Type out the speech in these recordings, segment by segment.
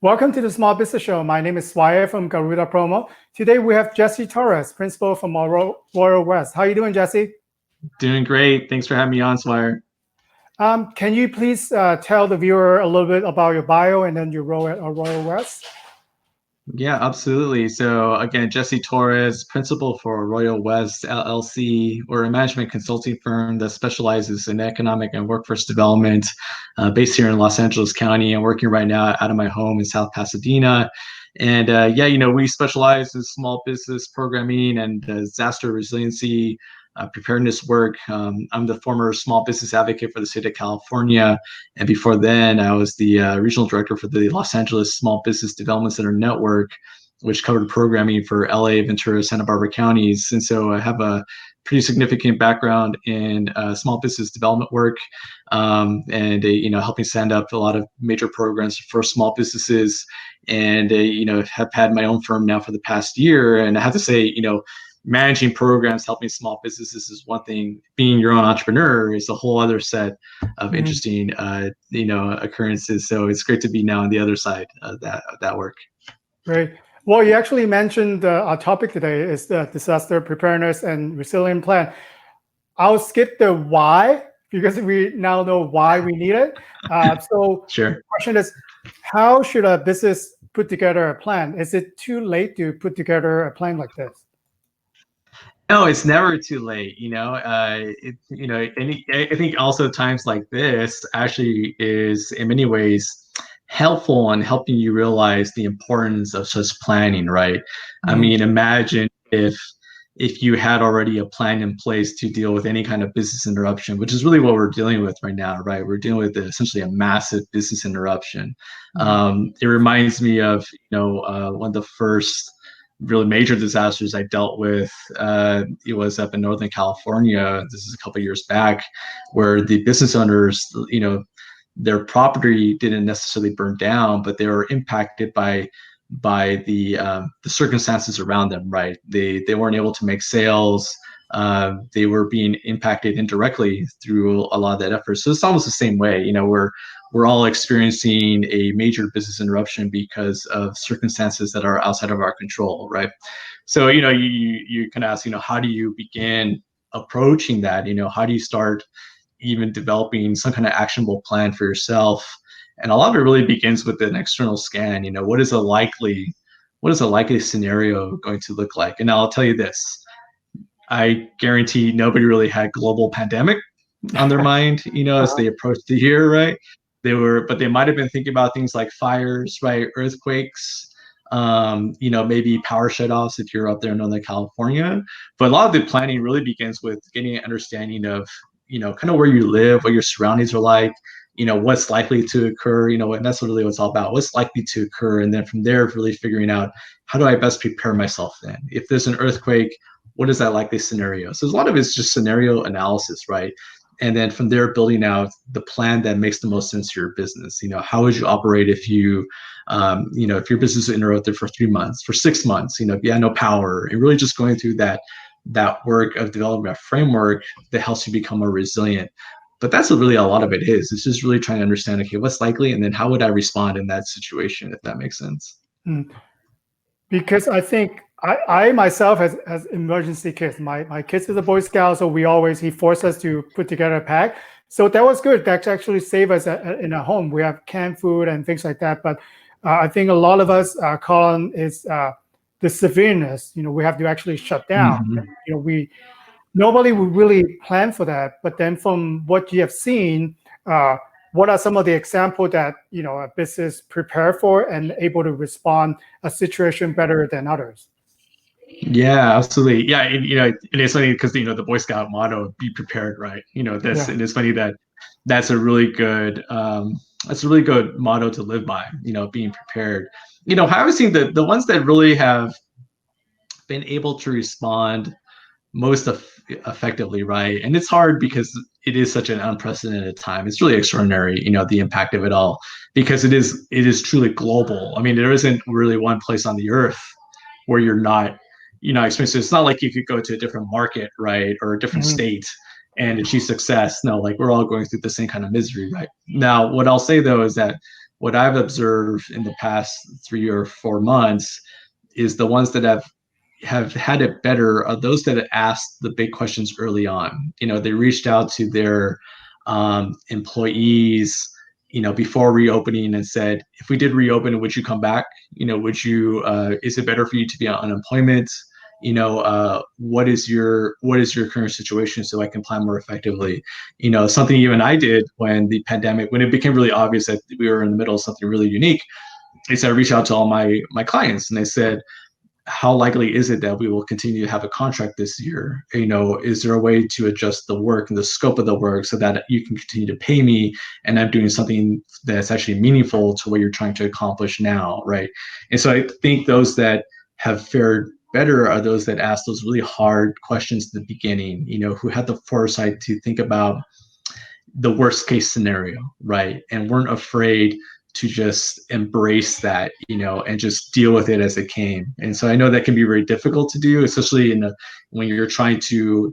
Welcome to the Small Business Show. My name is Swire from Garuda Promo. Today we have Jesse Torres, principal from Royal West. How are you doing, Jesse? Doing great. Thanks for having me on, Swire. Can you please tell the viewer a little bit about your bio and then your role at Royal West? Yeah, absolutely. So again, Jesse Torres, principal for Arroyo West LLC. We're a management consulting firm that specializes in economic and workforce development, based here in Los Angeles County. I'm working right now out of my home in South Pasadena. And we specialize in small business programming and disaster resiliency, preparedness work. I'm the former small business advocate for the state of California. And before then, I was the regional director for the Los Angeles Small Business Development Center Network, which covered programming for LA, Ventura, Santa Barbara counties. And so I have a pretty significant background in small business development work, and helping stand up a lot of major programs for small businesses. And have had my own firm now for the past year. And I have to say, managing programs, helping small businesses is one thing. Being your own entrepreneur is a whole other set of interesting, occurrences. So it's great to be now on the other side of that work. Great. Well, you actually mentioned our topic today is the disaster preparedness and resilient plan. I'll skip the why because we now know why we need it. So Sure. The question is, how should a business put together a plan? Is it too late to put together a plan like this? No, it's never too late. I think also times like this actually is in many ways helpful in helping you realize the importance of such planning, right? Mm-hmm. I mean, imagine if you had already a plan in place to deal with any kind of business interruption, which is really what we're dealing with right now, right? We're dealing with essentially a massive business interruption. Mm-hmm. It reminds me of, one of the first really major disasters I dealt with. It was up in Northern California. This is a couple of years back, where the business owners, their property didn't necessarily burn down, but they were impacted by the circumstances around them. Right, they weren't able to make sales. They were being impacted indirectly through a lot of that effort. So it's almost the same way. We're all experiencing a major business interruption because of circumstances that are outside of our control, right? So you can ask, how do you begin approaching that? How do you start even developing some kind of actionable plan for yourself? And a lot of it really begins with an external scan. What is a likely scenario going to look like? And I'll tell you this: I guarantee nobody really had global pandemic on their mind, as they approached the year, right? But they might have been thinking about things like fires, right? Earthquakes, maybe power shutoffs if you're up there in Northern California. But a lot of the planning really begins with getting an understanding of, kind of where you live, what your surroundings are like, what's likely to occur, and that's really what it's all about. What's likely to occur. And then from there, really figuring out, how do I best prepare myself then? If there's an earthquake, what is that likely scenario? So a lot of it's just scenario analysis, right? And then from there, building out the plan that makes the most sense to your business. How would you operate if you, if your business is interrupted for 3 months, for 6 months, if you had no power, and really just going through that work of developing a framework that helps you become more resilient. But that's what really a lot of it is. It's just really trying to understand, okay, what's likely, and then how would I respond in that situation, if that makes sense. Because I think I myself has emergency kits. My kids is a Boy Scout, so he forced us to put together a pack. So that was good. That actually saved us in our home. We have canned food and things like that. But I think a lot of us call on is the severeness. We have to actually shut down. Mm-hmm. Nobody would really plan for that. But then from what you have seen, what are some of the examples that a business prepare for and able to respond a situation better than others? Yeah, absolutely. Yeah, and it's funny because the Boy Scout motto, "Be prepared," right? And it's funny that's a really good motto to live by. Being prepared. I've seen the ones that really have been able to respond most effectively, right? And it's hard because it is such an unprecedented time. It's really extraordinary, the impact of it all, because it is truly global. I mean, there isn't really one place on the earth where you're not, experiencing. It's not like you could go to a different market, right, or a different state and achieve success. No, like we're all going through the same kind of misery right now. What I'll say though is that what I've observed in the past 3 or 4 months is the ones that have had it better are those that asked the big questions early on. They reached out to their employees, before reopening and said, if we did reopen, would you come back? Would you, is it better for you to be on unemployment? What is your current situation so I can plan more effectively? Something even I did when it became really obvious that we were in the middle of something really unique, is I reached out to all my clients and I said, how likely is it that we will continue to have a contract this year? Is there a way to adjust the work and the scope of the work so that you can continue to pay me and I'm doing something that's actually meaningful to what you're trying to accomplish now, right? And so I think those that have fared better are those that ask those really hard questions at the beginning, who had the foresight to think about the worst case scenario, right? And weren't afraid to just embrace that, and just deal with it as it came. And so I know that can be very difficult to do, especially when you're trying to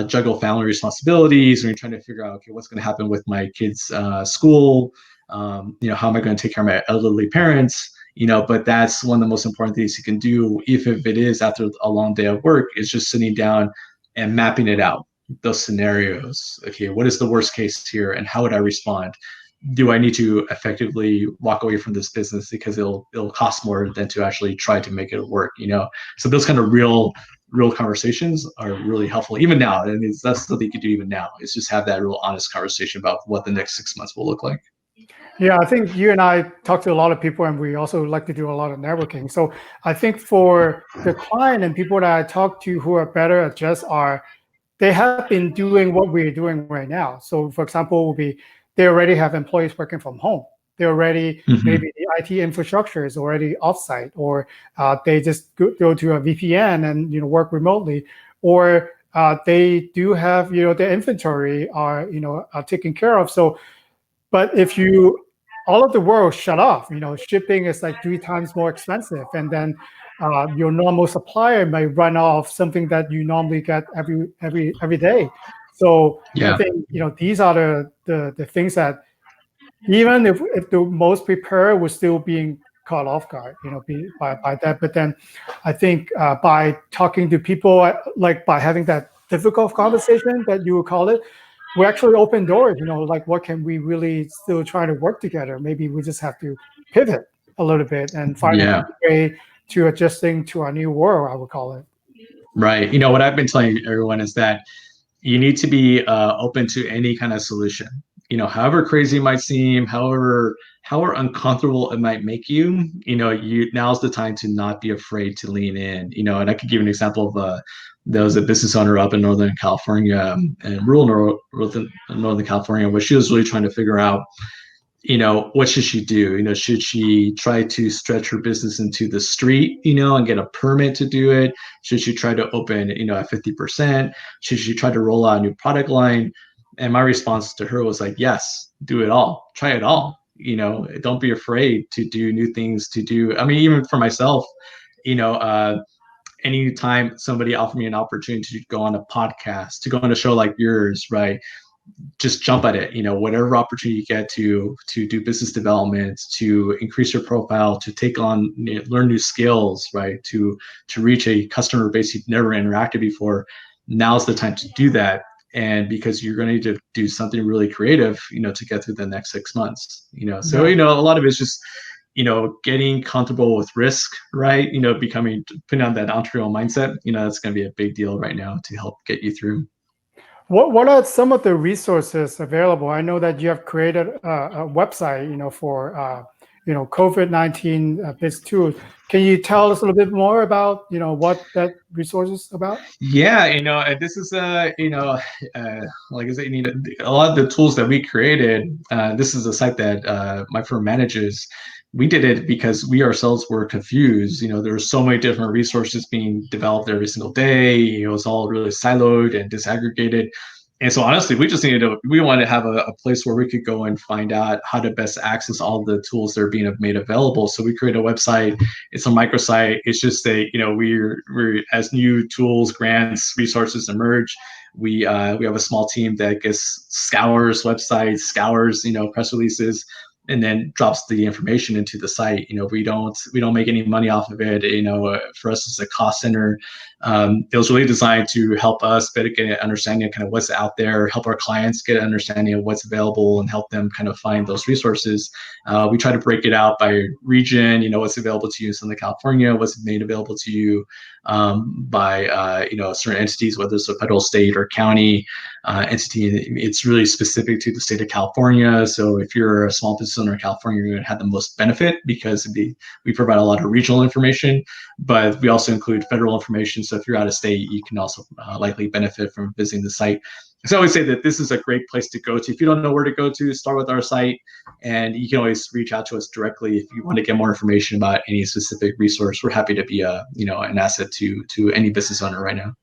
juggle family responsibilities, when you're trying to figure out, okay, what's going to happen with my kids' school? How am I going to take care of my elderly parents? But that's one of the most important things you can do, if it is after a long day of work, is just sitting down and mapping it out, those scenarios. Okay, what is the worst case here, and how would I respond? Do I need to effectively walk away from this business because it'll cost more than to actually try to make it work? So those kind of real conversations are really helpful even now. And that's something you can do even now, is just have that real honest conversation about what the next 6 months will look like. Yeah, I think you and I talk to a lot of people, and we also like to do a lot of networking. So I think for the client and people that I talk to who are better at just they have been doing what we're doing right now. So for example, they already have employees working from home. They already, maybe the IT infrastructure is already offsite, or they just go to a VPN and work remotely, or they do have their inventory are taken care of. So, but if all of the world shut off, shipping is like 3 times more expensive, and then your normal supplier may run off something that you normally get every day. So I think these are the things that, even if the most prepared was still being caught off guard, by that. But then I think by talking to people, like by having that difficult conversation that you would call it, we actually open doors, like what can we really still try to work together? Maybe we just have to pivot a little bit and find a way to adjusting to our new world, I would call it. Right. What I've been telling everyone is that you need to be open to any kind of solution. However crazy it might seem, however uncomfortable it might make you, now's the time to not be afraid to lean in. And I could give an example of there was a business owner up in Northern California, and rural Northern California, where she was really trying to figure out, what should she do? Should she try to stretch her business into the street, and get a permit to do it? Should she try to open, at 50%? Should she try to roll out a new product line? And my response to her was like, yes, do it all. Try it all. Don't be afraid to do new things, I mean, even for myself, anytime somebody offered me an opportunity to go on a podcast, to go on a show like yours, right? Just jump at it. Whatever opportunity you get to do business development, to increase your profile, to take on, learn new skills, right? To reach a customer base you've never interacted before. Now's the time to do that. And because you're going to need to do something really creative, to get through the next 6 months, so, a lot of it's just, getting comfortable with risk, right? Putting on that entrepreneurial mindset, that's going to be a big deal right now to help get you through. What are some of the resources available? I know that you have created a website, for COVID-19 Biz Tools. Can you tell us a little bit more about what that resource is about? Yeah, this is like I said, a lot of the tools that we created. This is a site that my firm manages. We did it because we ourselves were confused. There were so many different resources being developed every single day. It was all really siloed and disaggregated. And so honestly, we wanted to have a place where we could go and find out how to best access all the tools that are being made available. So we created a website. It's a microsite. It's just we're as new tools, grants, resources emerge. We have a small team that scours websites, scours, press releases. and then drops the information into the site. We don't make any money off of it. For us, it's a cost center. It was really designed to help us better get an understanding of kind of what's out there, help our clients get an understanding of what's available, and help them kind of find those resources. We try to break it out by region, what's available to you in Southern California, what's made available to you by certain entities, whether it's a federal, state, or county entity. It's really specific to the state of California. So if you're a small business owner in California, you're going to have the most benefit because we provide a lot of regional information, but we also include federal information. So if you're out of state, you can also likely benefit from visiting the site. So I always say that this is a great place to go to. If you don't know where to go to, start with our site, and you can always reach out to us directly if you want to get more information about any specific resource. We're happy to be an asset to any business owner right now.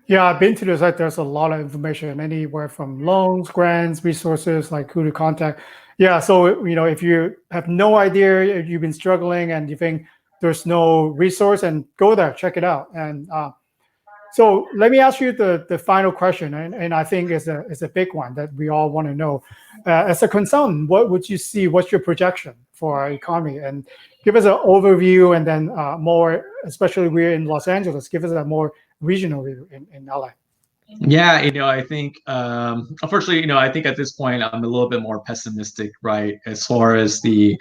Yeah, I've been to the site. There's a lot of information, anywhere from loans, grants, resources, like who to contact. Yeah, so if you have no idea, you've been struggling, and you think there's no resource, and go there, check it out. And so let me ask you the final question, and I think it's a big one that we all want to know. As a consultant, what would you see? What's your projection for our economy? And give us an overview, and then more, especially we're in Los Angeles, give us a more regional view in LA. Yeah, I think unfortunately, I think at this point I'm a little bit more pessimistic, right, as far as the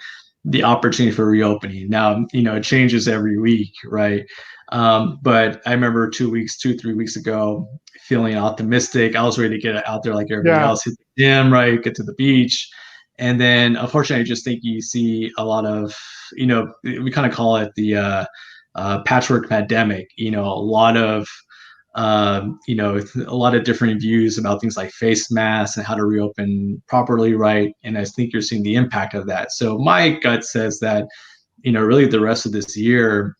opportunity for reopening. Now, it changes every week, right? But I remember 3 weeks ago feeling optimistic. I was ready to get out there like everybody else, hit the gym, right, get to the beach. And then unfortunately, I just think you see a lot of, we kind of call it the patchwork pandemic, a lot of a lot of different views about things like face masks and how to reopen properly, right? And I think you're seeing the impact of that. So my gut says that, really the rest of this year,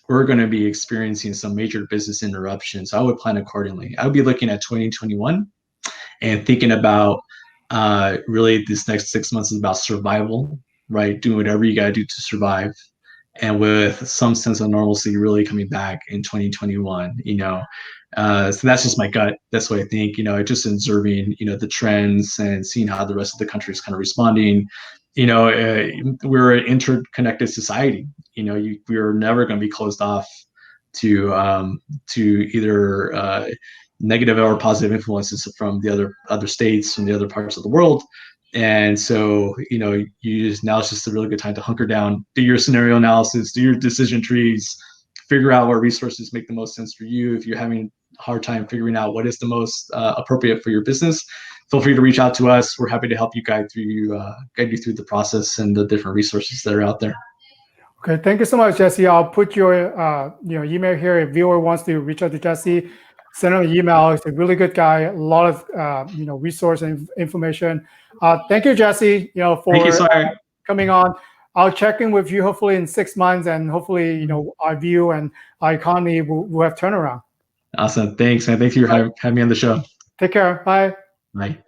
we're going to be experiencing some major business interruptions. I would plan accordingly. I would be looking at 2021 and thinking about really this next 6 months is about survival, right? Doing whatever you got to do to survive. And with some sense of normalcy really coming back in 2021, so that's just my gut. That's what I think, just observing, the trends and seeing how the rest of the country is kind of responding. We're an interconnected society. We're never going to be closed off to either negative or positive influences from the other states, from the other parts of the world. And so, now it's just a really good time to hunker down, do your scenario analysis, do your decision trees, figure out what resources make the most sense for you. If you're having a hard time figuring out what is the most appropriate for your business, feel free to reach out to us. We're happy to help you guide you through the process and the different resources that are out there. Okay, thank you so much, Jesse. I'll put your email here. If viewer wants to reach out to Jesse, send him an email. He's a really good guy. A lot of resource and information. Thank you, Jesse. For coming on. I'll check in with you hopefully in 6 months, and hopefully our view and our economy will have turnaround. Awesome. Thanks, man. Thanks for having me on the show. Take care. Bye. Bye.